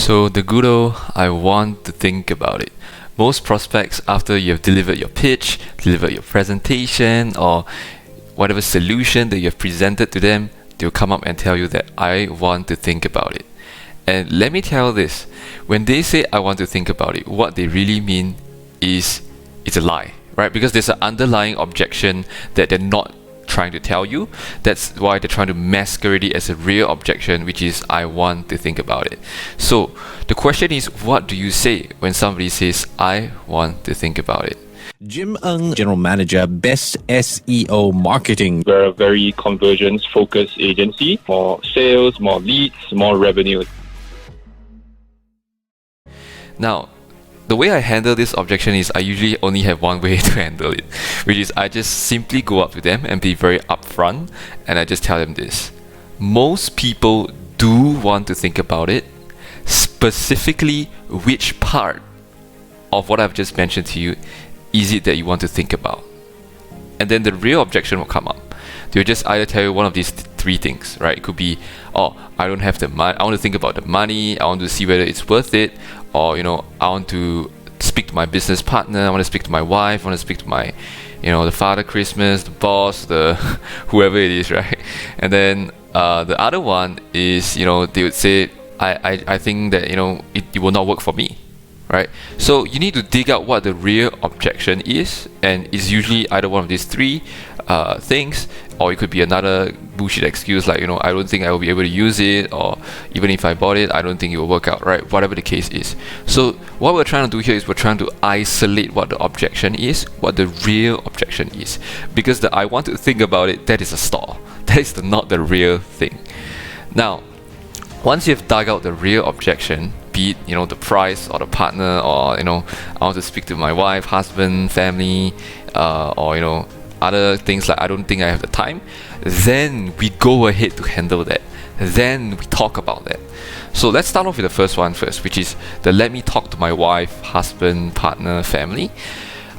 So the good old I want to think about it. Most prospects, after you've delivered your pitch, delivered your presentation, or whatever solution that you have presented to them, they'll come up and tell you that I want to think about it. And let me tell this, when they say I want to think about it, what they really mean is it's a lie, right? Because there's an underlying objection that they're not trying to tell you. That's why they're trying to masquerade it as a real objection, which is I want to think about it. So the question is, what do you say when somebody says I want to think about it? Jim Ng, General Manager, Best SEO Marketing. We're a very conversions-focused agency. More sales, more leads, more revenue. Now, the way I handle this objection is I usually only have one way to handle it, which is I just simply go up to them and be very upfront, and I just tell them this. Most people do want to think about it, specifically which part of what I've just mentioned to you is it that you want to think about. And then the real objection will come up. They'll just either tell you one of these three things, right? It could be, I don't have the money, I want to think about the money, I want to see whether it's worth it, or I want to speak to my business partner, I want to speak to my wife, I want to speak to my the Father Christmas, the boss, the whoever it is, right? And then the other one is they would say I think that it will not work for me, right? So you need to dig out what the real objection is, and it's usually either one of these three things, or it could be another bullshit excuse like I don't think I will be able to use it, or even if I bought it I don't think it will work out, right? Whatever the case is. So what we're trying to do here is we're trying to isolate what the objection is, what the real objection is, because the I want to think about it, that is a stall. That is not the real thing. Now, once you've dug out the real objection, be it the price or the partner, or I want to speak to my wife, husband, family, or other things like I don't think I have the time, then we go ahead to handle that. Then we talk about that. So let's start off with the first one first, which is the let me talk to my wife, husband, partner, family.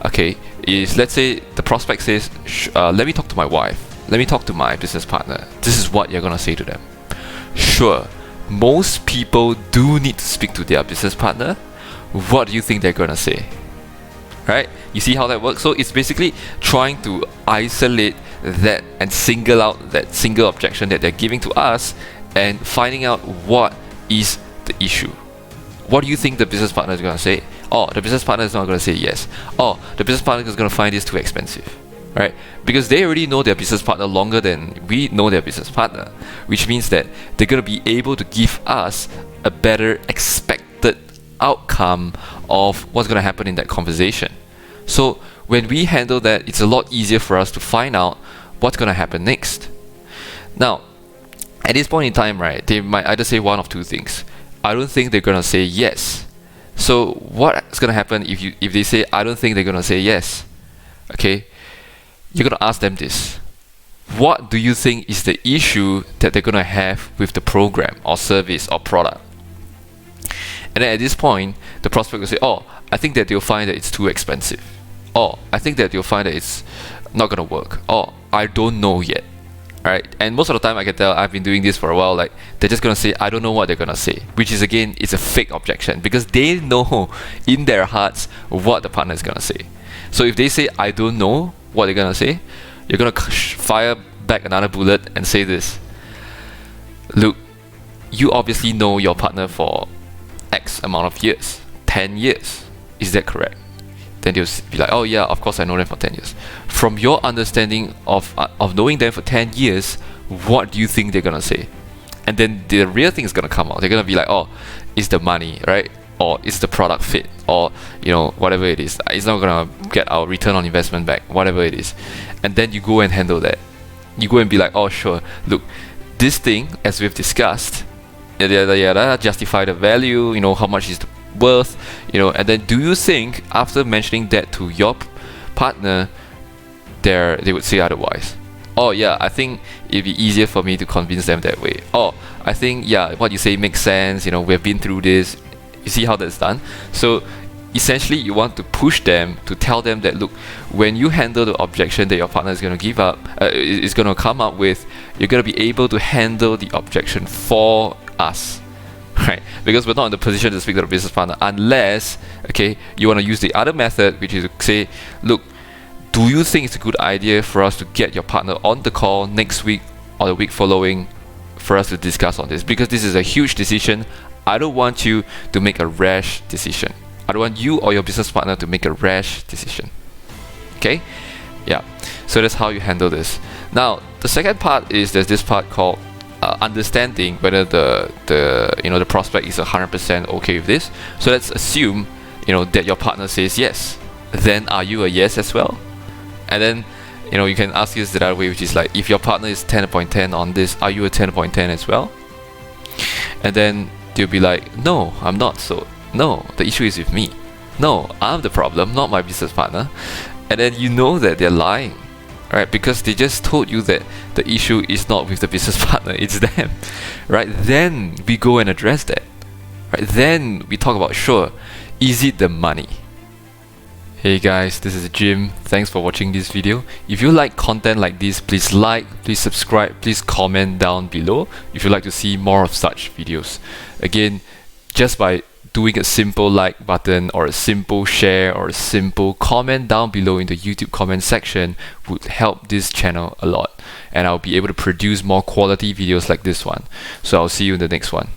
Okay, let's say the prospect says, let me talk to my wife, let me talk to my business partner. This is what you're gonna say to them. Sure, most people do need to speak to their business partner. What do you think they're gonna say? Right? You see how that works? So it's basically trying to isolate that and single out that single objection that they're giving to us, and finding out what is the issue. What do you think the business partner is going to say? The business partner is not going to say yes. The business partner is going to find this too expensive. Right? Because they already know their business partner longer than we know their business partner, which means that they're going to be able to give us a better expected outcome of what's going to happen in that conversation. So when we handle that, it's a lot easier for us to find out what's going to happen next. Now, at this point in time, right, they might either say one of two things. I don't think they're going to say yes. So what's going to happen if they say I don't think they're going to say yes? Okay, you're going to ask them this. What do you think is the issue that they're going to have with the program or service or product? And then at this point, the prospect will say, I think that they'll find that it's too expensive. I think that you'll find that it's not going to work. I don't know yet. Alright, and most of the time I can tell, I've been doing this for a while, like they're just going to say, I don't know what they're going to say, which is again, it's a fake objection, because they know in their hearts what the partner is going to say. So if they say, I don't know what they're going to say, you're going to fire back another bullet and say this. Look, you obviously know your partner for X amount of years, 10 years. Is that correct? Then they'll be like, yeah, of course I know them for 10 years. From your understanding of knowing them for 10 years, what do you think they're going to say? And then the real thing is going to come out. They're going to be like, it's the money, right? Or it's the product fit, or whatever it is. It's not going to get our return on investment back, whatever it is. And then you go and handle that. You go and be like, sure, look, this thing, as we've discussed, justify the value, how much is the worth, and then do you think after mentioning that to your partner, they would say otherwise? I think it'd be easier for me to convince them that way. I think what you say makes sense, we've been through this. You see how that's done? So essentially you want to push them to tell them that, look, when you handle the objection that your partner is going to give up, is going to come up with, you're going to be able to handle the objection for us, right? Because we're not in the position to speak to the business partner unless, okay, you want to use the other method, which is to say, look, do you think it's a good idea for us to get your partner on the call next week or the week following for us to discuss on this? Because this is a huge decision. I don't want you to make a rash decision. I don't want you or your business partner to make a rash decision. Okay? Yeah. So that's how you handle this. Now, the second part is there's this part called understanding whether the prospect is 100% okay with this. So let's assume that your partner says yes. Then are you a yes as well? And then you can ask this the other way, which is like, if your partner is 10.10 on this, are you a 10.10 as well? And then they'll be like, no, I'm not. So no, the issue is with me. No, I'm the problem, not my business partner. And then you know that they're lying, right? Because they just told you that the issue is not with the business partner, it's them, right? Then we go and address that, right? Then we talk about, sure, is it the money? Hey guys, this is Jim. Thanks for watching this video. If you like content like this, please like, please subscribe, please comment down below if you'd like to see more of such videos. Again, just by doing a simple like button or a simple share or a simple comment down below in the YouTube comment section would help this channel a lot, and I'll be able to produce more quality videos like this one. So I'll see you in the next one.